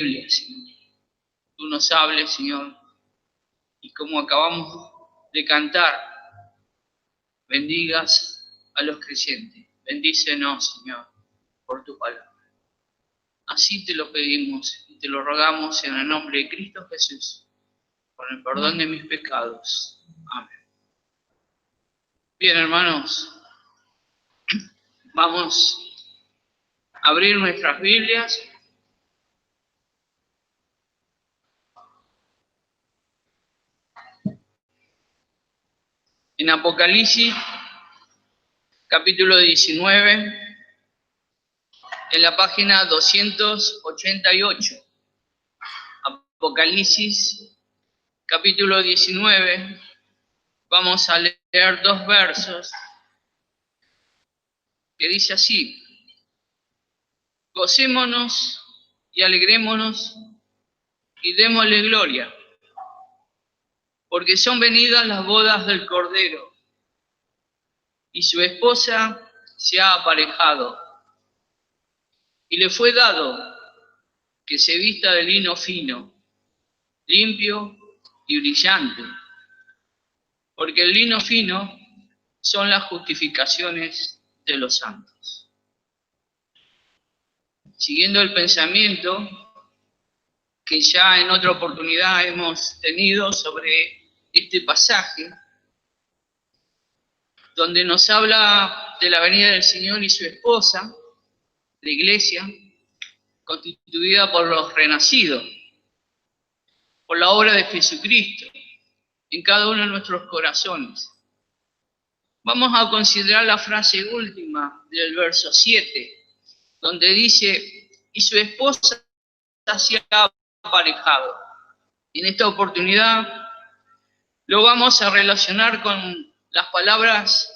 Biblia, Señor. Tú nos hables, Señor, y como acabamos de cantar, bendigas a los creyentes. Bendícenos, Señor, por tu palabra. Así te lo pedimos y te lo rogamos en el nombre de Cristo Jesús, con el perdón de mis pecados. Amén. Bien, hermanos, vamos a abrir nuestras Biblias. En Apocalipsis, capítulo 19, en la página 288. Apocalipsis, capítulo 19, vamos a leer 2 versos que dice así: gocémonos y alegrémonos y démosle gloria, porque son venidas las bodas del Cordero, y su esposa se ha aparejado, y le fue dado que se vista de lino fino, limpio y brillante, porque el lino fino son las justificaciones de los santos. Siguiendo el pensamiento que ya en otra oportunidad hemos tenido sobre este pasaje, donde nos habla de la venida del Señor y su esposa, la iglesia, constituida por los renacidos, por la obra de Jesucristo en cada uno de nuestros corazones. Vamos a considerar la frase última del verso 7, donde dice: y su esposa se ha aparejado. En esta oportunidad lo vamos a relacionar con las palabras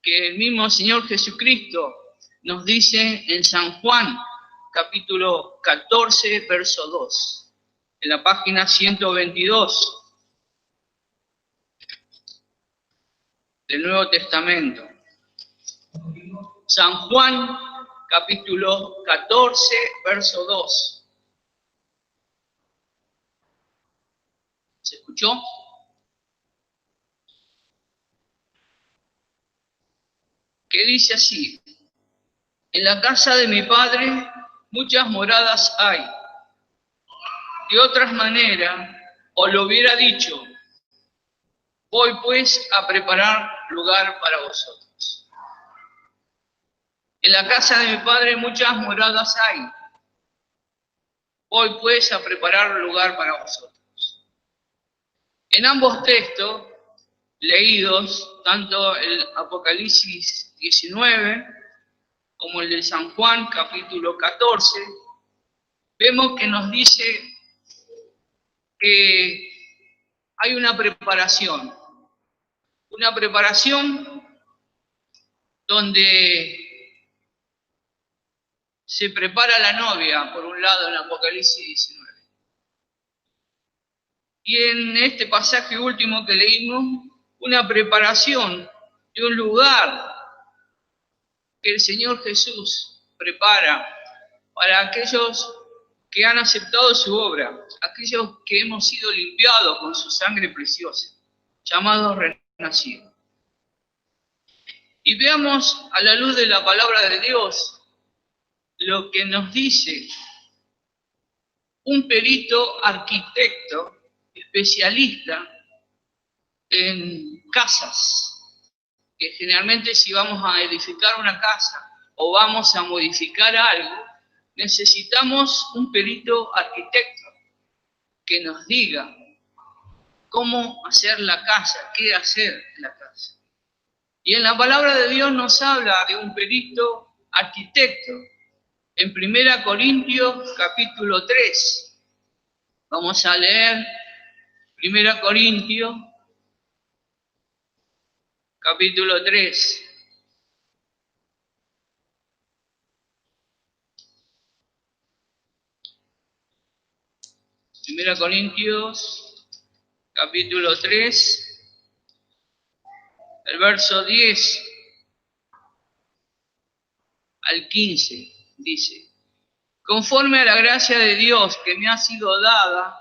que el mismo Señor Jesucristo nos dice en San Juan, capítulo 14, verso 2, en la página 122 del Nuevo Testamento. San Juan, capítulo 14, verso 2. ¿Se escuchó? Que dice así: en la casa de mi Padre muchas moradas hay. De otras maneras os lo hubiera dicho, voy pues a preparar lugar para vosotros. En la casa de mi Padre muchas moradas hay. Voy pues a preparar lugar para vosotros. En ambos textos leídos, tanto el Apocalipsis 19 como el de San Juan, capítulo 14, vemos que nos dice que hay una preparación donde se prepara la novia, por un lado, en Apocalipsis 19. Y en este pasaje último que leímos, una preparación de un lugar que el Señor Jesús prepara para aquellos que han aceptado su obra, aquellos que hemos sido limpiados con su sangre preciosa, llamados renacidos. Y veamos a la luz de la palabra de Dios lo que nos dice un perito arquitecto especialista en casas, que generalmente si vamos a edificar una casa o vamos a modificar algo, necesitamos un perito arquitecto que nos diga cómo hacer la casa, qué hacer en la casa. Y en la palabra de Dios nos habla de un perito arquitecto. En 1 Corintios capítulo 3, vamos a leer 1 Corintios capítulo 3. Primera Corintios, capítulo 3, el verso 10 al 15, dice: Conforme a la gracia de Dios que me ha sido dada,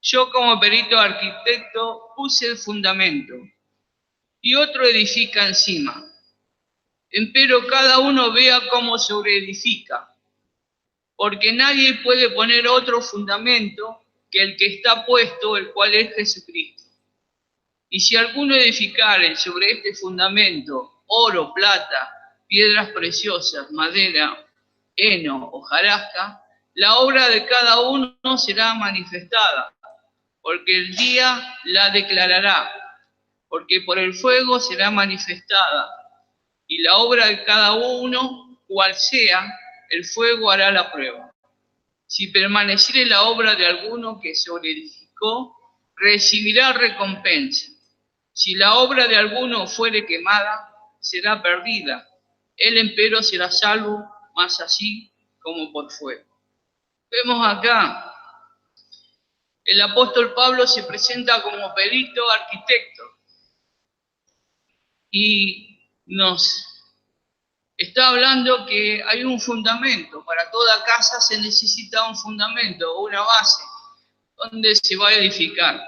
yo como perito arquitecto puse el fundamento y otro edifica encima. Empero cada uno vea cómo sobreedifica, porque nadie puede poner otro fundamento que el que está puesto, el cual es Jesucristo. Y si alguno edificare sobre este fundamento oro, plata, piedras preciosas, madera, heno, hojarasca, la obra de cada uno será manifestada, porque el día la declarará, porque por el fuego será manifestada, y la obra de cada uno, cual sea, el fuego hará la prueba. Si permaneciere la obra de alguno que sobreedificó, recibirá recompensa. Si la obra de alguno fuere quemada, será perdida. Él empero será salvo, más así como por fuego. Vemos acá, el apóstol Pablo se presenta como perito arquitecto y nos está hablando que hay un fundamento. Para toda casa se necesita un fundamento o una base donde se va a edificar.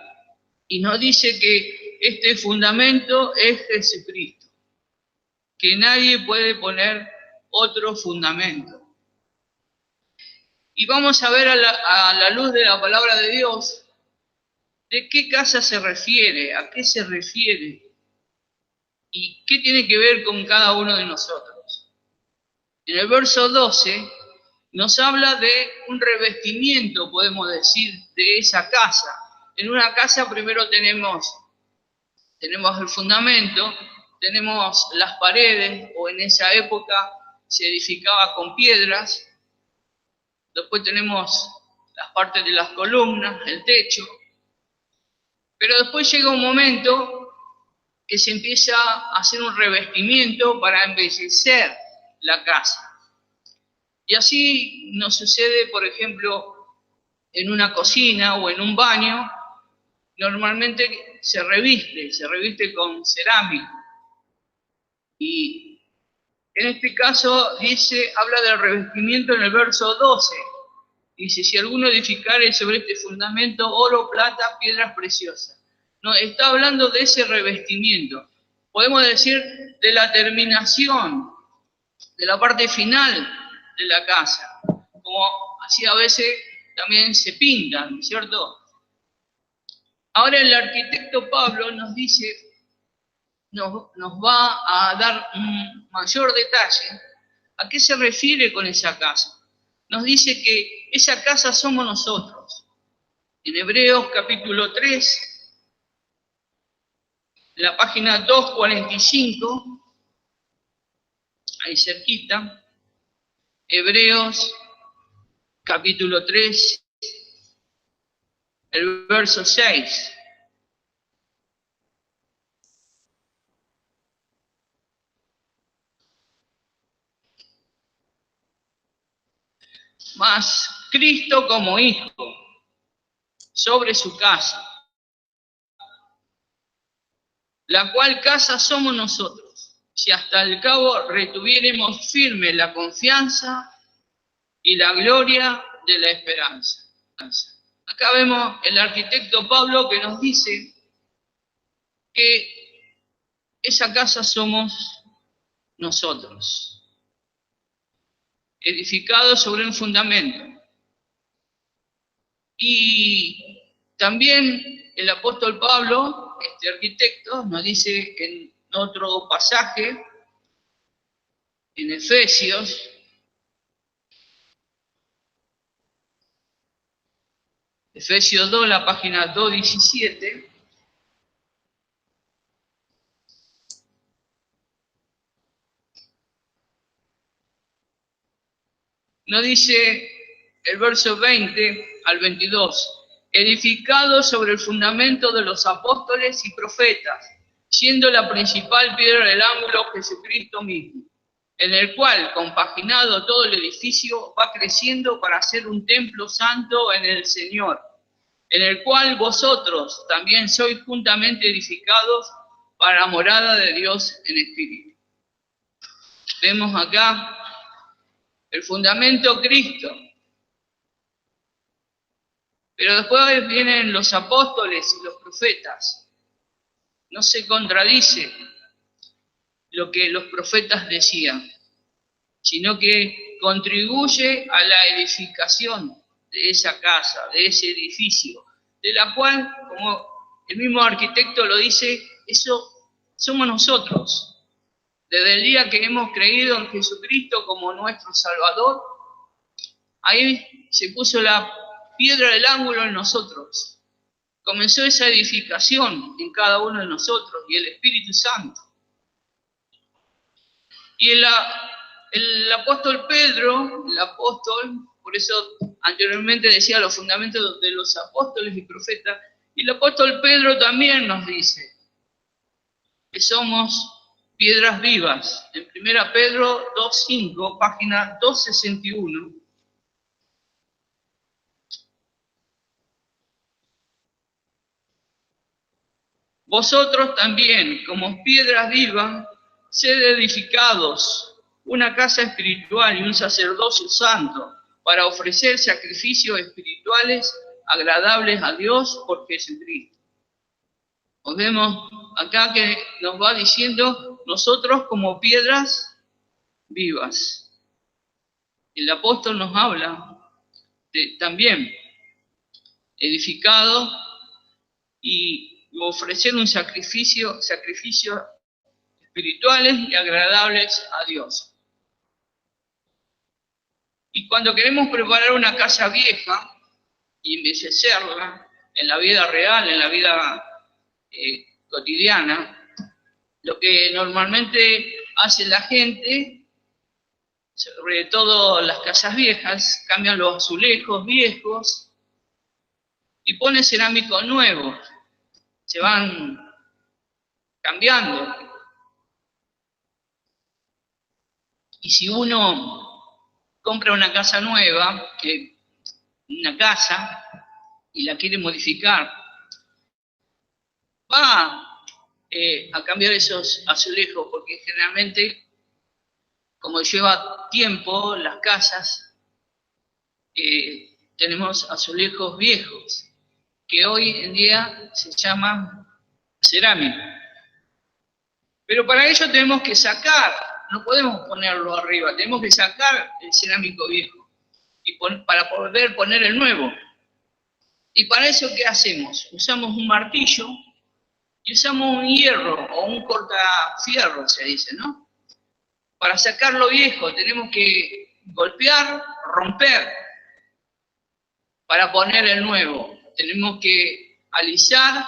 Y nos dice que este fundamento es Jesucristo, que nadie puede poner otro fundamento. Y vamos a ver a la luz de la palabra de Dios de qué casa se refiere, a qué se refiere y qué tiene que ver con cada uno de nosotros. En el verso 12 nos habla de un revestimiento, podemos decir, de esa casa. En una casa primero tenemos el fundamento, tenemos las paredes, o en esa época se edificaba con piedras. Después tenemos las partes de las columnas, el techo. Pero después llega un momento que se empieza a hacer un revestimiento para embellecer la casa. Y así nos sucede, por ejemplo, en una cocina o en un baño. Normalmente se reviste con cerámica. Y en este caso habla del revestimiento en el verso 12. Dice, si alguno edificare sobre este fundamento oro, plata, piedras preciosas. No, está hablando de ese revestimiento. Podemos decir de la terminación, de la parte final de la casa. Como así a veces también se pintan, ¿no es cierto? Ahora el arquitecto Pablo nos dice, nos va a dar un mayor detalle a qué se refiere con esa casa. Nos dice que esa casa somos nosotros. En Hebreos capítulo 3, en la página 245, ahí cerquita, Hebreos capítulo 3, el verso 6. Mas Cristo como hijo sobre su casa, la cual casa somos nosotros, si hasta el cabo retuviéremos firme la confianza y la gloria de la esperanza. Acá vemos el arquitecto Pablo que nos dice que esa casa somos nosotros, edificados sobre un fundamento. Y también el apóstol Pablo, este arquitecto, nos dice en otro pasaje, en Efesios, Efesios 2, la página 217, nos dice el verso 20 al 22, edificado sobre el fundamento de los apóstoles y profetas, siendo la principal piedra del ángulo Jesucristo mismo, en el cual, compaginado todo el edificio, va creciendo para ser un templo santo en el Señor, en el cual vosotros también sois juntamente edificados para morada de Dios en espíritu. Vemos acá El fundamento Cristo. Pero después vienen los apóstoles y los profetas. No se contradice lo que los profetas decían, sino que contribuye a la edificación de esa casa, de ese edificio, de la cual, como el mismo arquitecto lo dice, eso somos nosotros. Desde el día que hemos creído en Jesucristo como nuestro Salvador, ahí se puso la piedra del ángulo en nosotros. Comenzó esa edificación en cada uno de nosotros y el Espíritu Santo. Y el apóstol Pedro, por eso anteriormente decía los fundamentos de los apóstoles y profetas, y el apóstol Pedro también nos dice que somos piedras vivas. En 1 Pedro 2.5, página 261. Vosotros también, como piedras vivas, sed edificados, una casa espiritual y un sacerdocio santo, para ofrecer sacrificios espirituales agradables a Dios por Jesucristo. Nos vemos acá que nos va diciendo nosotros como piedras vivas. El apóstol nos habla de también edificado y ofrecer un sacrificios espirituales y agradables a Dios. Y cuando queremos preparar una casa vieja y embellecerla en la vida real, en la vida cotidiana, lo que normalmente hace la gente, sobre todo las casas viejas, cambian los azulejos viejos y ponen cerámicos nuevos. Se van cambiando. Y si uno compra una casa nueva, una casa, y la quiere modificar, va a cambiar esos azulejos, porque generalmente, como lleva tiempo las casas, tenemos azulejos viejos, que hoy en día se llaman cerámica. Pero para ello tenemos que sacar, no podemos ponerlo arriba, tenemos que sacar el cerámico viejo para poder poner el nuevo. Y para eso, ¿qué hacemos? Usamos un martillo y usamos un hierro o un cortafierro, se dice, ¿no? Para sacar lo viejo tenemos que golpear, romper, para poner el nuevo. Tenemos que alisar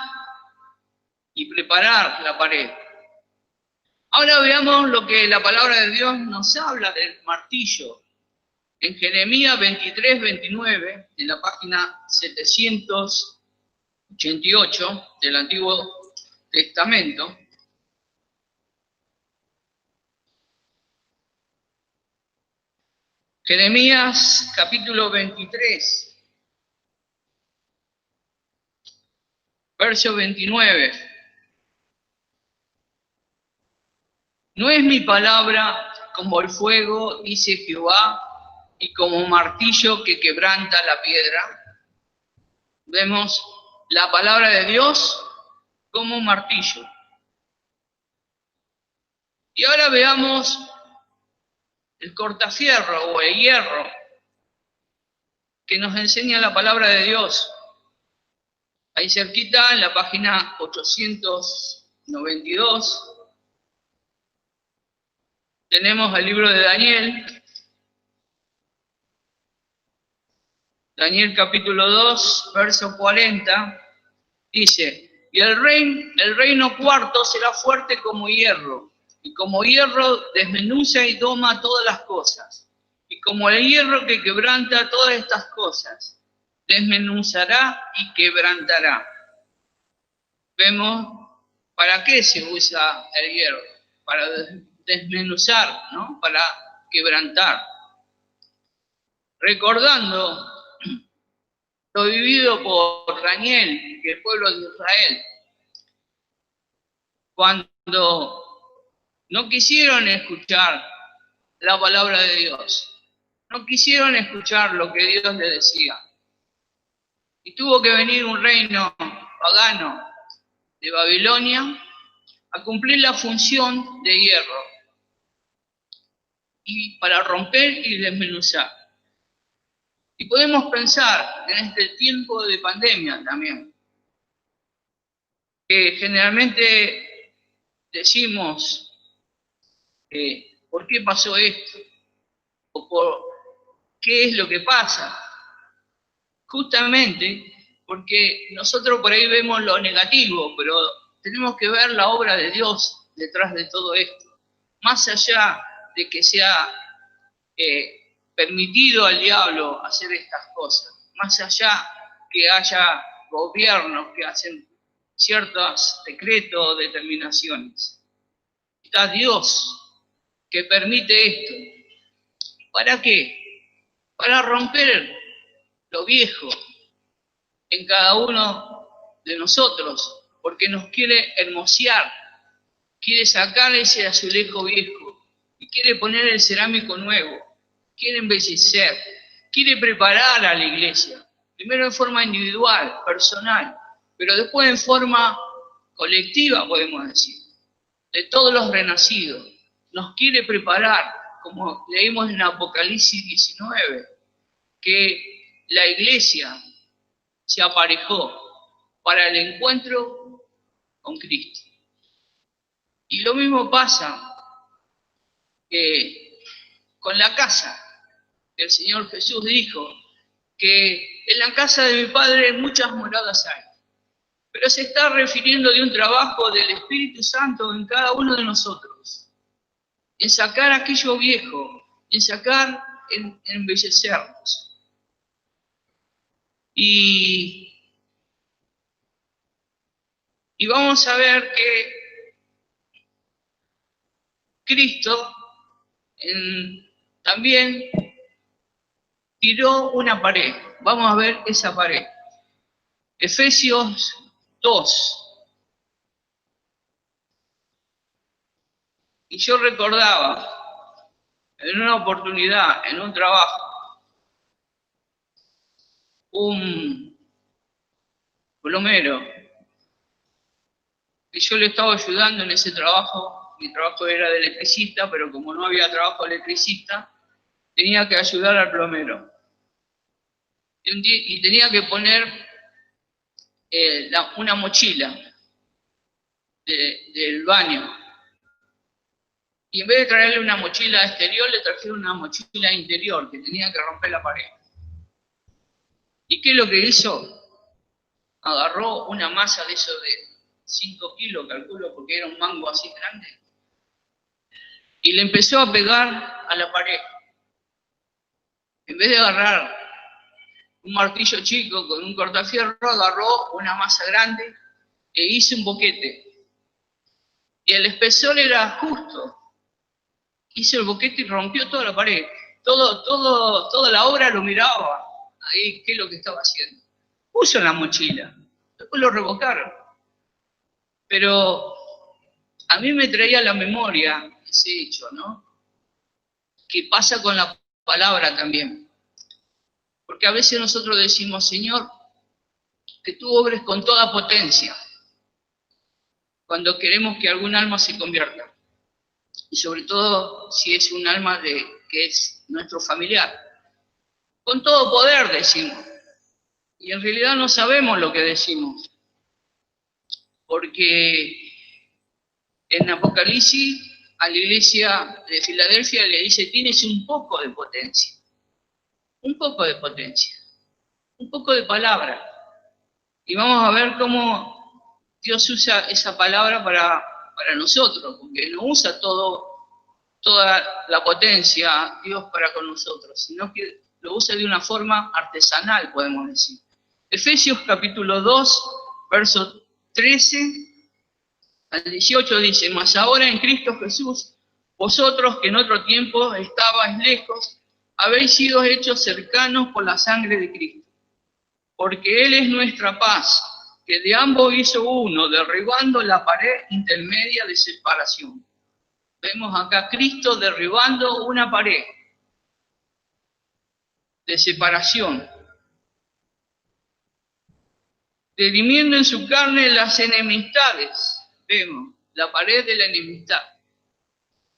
y preparar la pared. Ahora veamos lo que la palabra de Dios nos habla del martillo. En Jeremías 23:29, en la página 788 del Antiguo Testamento, Jeremías capítulo 23, verso 29. ¿No es mi palabra como el fuego, dice Jehová, y como un martillo que quebranta la piedra? Vemos la palabra de Dios como un martillo. Y ahora veamos el cortafierro o el hierro que nos enseña la palabra de Dios. Ahí cerquita, en la página 892, tenemos el libro de Daniel. Daniel capítulo 2, verso 40, dice: y el reino cuarto será fuerte como hierro, y como hierro desmenuza y doma todas las cosas, y como el hierro que quebranta todas estas cosas, desmenuzará y quebrantará. Vemos para qué se usa el hierro, para desmenuzar, ¿no? Para quebrantar. Recordando lo vivido por Daniel y el pueblo de Israel, cuando no quisieron escuchar la palabra de Dios, no quisieron escuchar lo que Dios les decía. Y tuvo que venir un reino pagano de Babilonia a cumplir la función de hierro y para romper y desmenuzar. Y podemos pensar en este tiempo de pandemia también, que generalmente decimos, ¿por qué pasó esto? ¿O por qué es lo que pasa? Justamente porque nosotros por ahí vemos lo negativo, pero tenemos que ver la obra de Dios detrás de todo esto. Más allá de que sea permitido al diablo hacer estas cosas, más allá que haya gobiernos que hacen ciertos decretos o determinaciones, está Dios que permite esto. ¿Para qué? Para romper lo viejo en cada uno de nosotros, porque nos quiere hermosear, quiere sacar ese azulejo viejo y quiere poner el cerámico nuevo, quiere embellecer, quiere preparar a la iglesia, primero en forma individual, personal, pero después en forma colectiva, podemos decir, de todos los renacidos. Nos quiere preparar, como leímos en Apocalipsis 19, que la iglesia se aparejó para el encuentro con Cristo. Y lo mismo pasa con la casa. El Señor Jesús dijo que en la casa de mi Padre muchas moradas hay. Pero se está refiriendo de un trabajo del Espíritu Santo en cada uno de nosotros. En sacar aquello viejo, en sacar, en embellecernos. Y vamos a ver que Cristo también tiró una pared. Vamos a ver esa pared. Efesios 2. Y yo recordaba en una oportunidad, en un trabajo, un plomero, que yo le estaba ayudando en ese trabajo. Mi trabajo era de electricista, pero como no había trabajo de electricista, tenía que ayudar al plomero. Y tenía que poner una mochila del baño. Y en vez de traerle una mochila exterior, le trajeron una mochila interior, que tenía que romper la pared. ¿Y qué es lo que hizo? Agarró una masa de eso de 5 kilos, calculo, porque era un mango así grande, y le empezó a pegar a la pared. En vez de agarrar un martillo chico con un cortafierro, agarró una masa grande e hizo un boquete. Y el espesor era justo. Hizo el boquete y rompió toda la pared. Toda la obra lo miraba. Ahí, ¿qué es lo que estaba haciendo? Puso en la mochila. Después lo revocaron. Pero a mí me traía a la memoria ese hecho, ¿no? Que pasa con la palabra también. Porque a veces nosotros decimos, Señor, que tú obres con toda potencia cuando queremos que algún alma se convierta. Y sobre todo si es un alma que es nuestro familiar. Con todo poder decimos. Y en realidad no sabemos lo que decimos. Porque en Apocalipsis a la iglesia de Filadelfia le dice, tienes un poco de potencia. Un poco de potencia. Un poco de palabra. Y vamos a ver cómo Dios usa esa palabra para nosotros, porque no usa toda la potencia Dios para con nosotros, sino que lo usa de una forma artesanal, podemos decir. Efesios capítulo 2, verso 13 al 18 dice, mas ahora en Cristo Jesús, vosotros que en otro tiempo estabais lejos, habéis sido hechos cercanos por la sangre de Cristo. Porque Él es nuestra paz, que de ambos hizo uno, derribando la pared intermedia de separación. Vemos acá a Cristo derribando una pared. de separación, dirimiendo en su carne las enemistades. Vemos, la pared de la enemistad.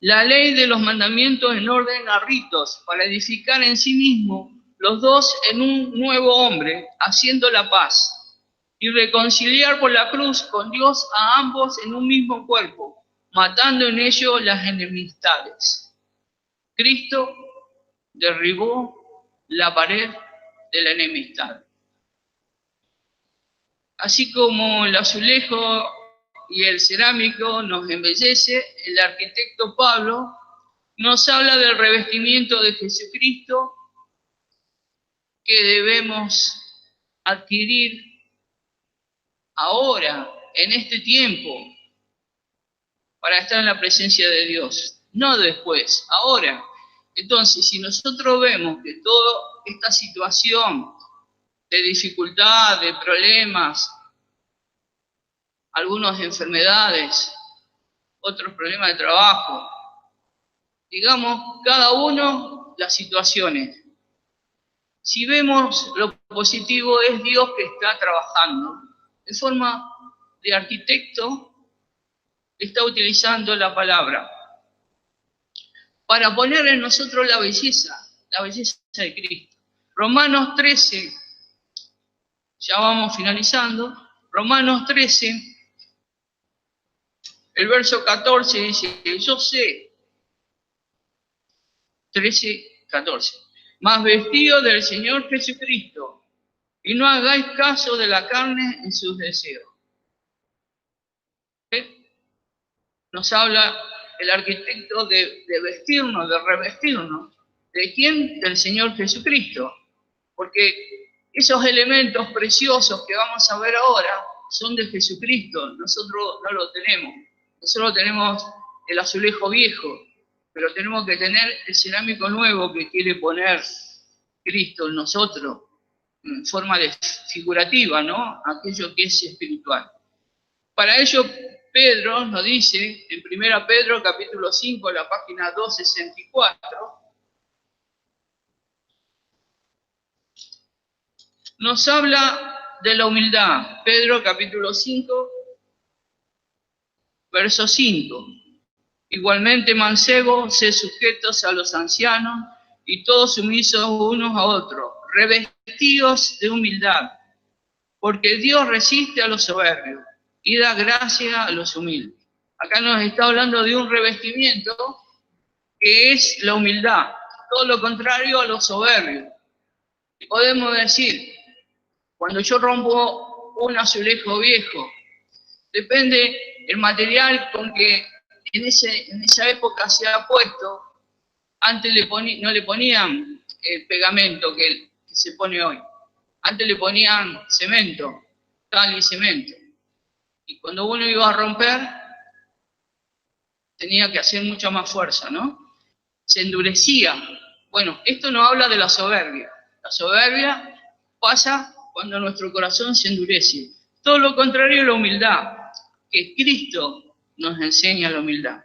La ley de los mandamientos en orden a ritos, para edificar en sí mismo los dos en un nuevo hombre, haciendo la paz, y reconciliar por la cruz con Dios a ambos en un mismo cuerpo, matando en ello las enemistades. Cristo derribó la pared de la enemistad. Así como el azulejo y el cerámico nos embellece, el arquitecto Pablo nos habla del revestimiento de Jesucristo que debemos adquirir ahora, en este tiempo, para estar en la presencia de Dios, no después, ahora. Entonces, si nosotros vemos que toda esta situación de dificultad, de problemas, algunas enfermedades, otros problemas de trabajo, digamos, cada uno las situaciones. Si vemos lo positivo, es Dios que está trabajando. En forma de arquitecto, está utilizando la palabra para poner en nosotros la belleza de Cristo. Romanos 13, ya vamos finalizando, Romanos 13, el verso 14 dice, yo sé, 13, 14, mas vestido del Señor Jesucristo, y no hagáis caso de la carne en sus deseos. Nos habla el arquitecto de vestirnos, de revestirnos. ¿De quién? Del Señor Jesucristo. Porque esos elementos preciosos que vamos a ver ahora son de Jesucristo. Nosotros no lo tenemos. Nosotros tenemos el azulejo viejo, pero tenemos que tener el cerámico nuevo que quiere poner Cristo en nosotros, en forma figurativa, ¿no? Aquello que es espiritual. Para ello, Pedro nos dice, en 1 Pedro capítulo 5, la página 264, nos habla de la humildad. Pedro capítulo 5, verso 5. Igualmente, mancebos, sed sujetos a los ancianos y todos sumisos unos a otros, revestidos de humildad, porque Dios resiste a los soberbios y da gracia a los humildes. Acá nos está hablando de un revestimiento que es la humildad, todo lo contrario a los soberbios. Y podemos decir, cuando yo rompo un azulejo viejo, depende el material con que en esa época se ha puesto. Antes no le ponían el pegamento que se pone hoy. Antes le ponían cemento, cal y cemento. Y cuando uno iba a romper, tenía que hacer mucha más fuerza, ¿no? Se endurecía. Bueno, esto no habla de la soberbia. La soberbia pasa cuando nuestro corazón se endurece. Todo lo contrario es la humildad, que Cristo nos enseña la humildad.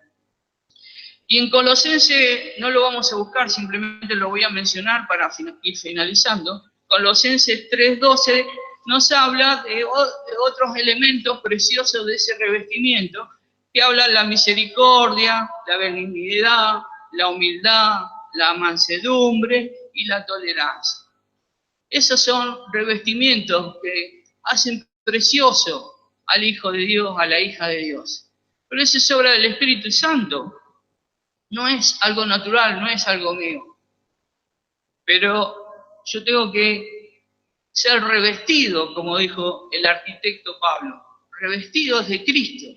Y en Colosenses, no lo vamos a buscar, simplemente lo voy a mencionar para ir finalizando. Colosenses 3:12 nos habla de otros elementos preciosos de ese revestimiento, que hablan la misericordia, la benignidad, la humildad, la mansedumbre y la tolerancia. Esos son revestimientos que hacen precioso al Hijo de Dios, a la hija de Dios. Pero eso es obra del Espíritu Santo. No es algo natural, no es algo mío. Pero yo tengo que ser revestido, como dijo el arquitecto Pablo, revestidos de Cristo,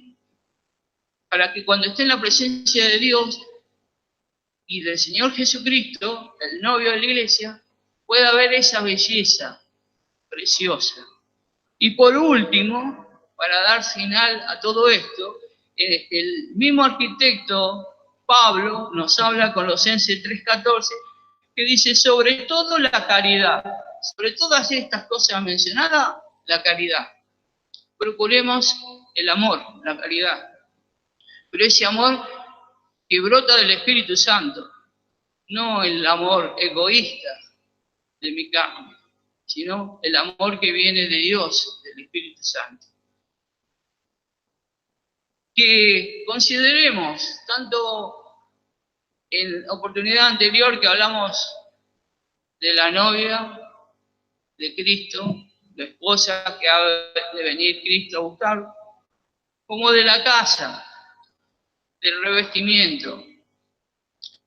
para que cuando esté en la presencia de Dios y del Señor Jesucristo, el novio de la iglesia, pueda ver esa belleza preciosa. Y por último, para dar final a todo esto, el mismo arquitecto Pablo nos habla, Colosenses 3:14, que dice, sobre todo la caridad, sobre todas estas cosas mencionadas, la caridad. Procuremos el amor, la caridad. Pero ese amor que brota del Espíritu Santo, no el amor egoísta, de mi carne, sino el amor que viene de Dios, del Espíritu Santo. Que consideremos, tanto en la oportunidad anterior que hablamos de la novia de Cristo, la esposa que ha de venir Cristo a buscar, como de la casa, del revestimiento,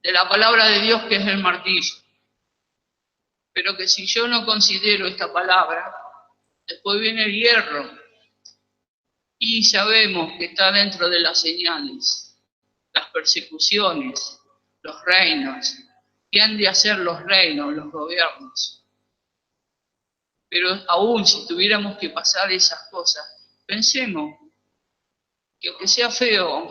de la palabra de Dios que es el martillo. Pero que si yo no considero esta palabra, después viene el hierro y sabemos que está dentro de las señales, las persecuciones, los reinos, que han de hacer los reinos, los gobiernos. Pero aún si tuviéramos que pasar esas cosas, pensemos que aunque sea feo,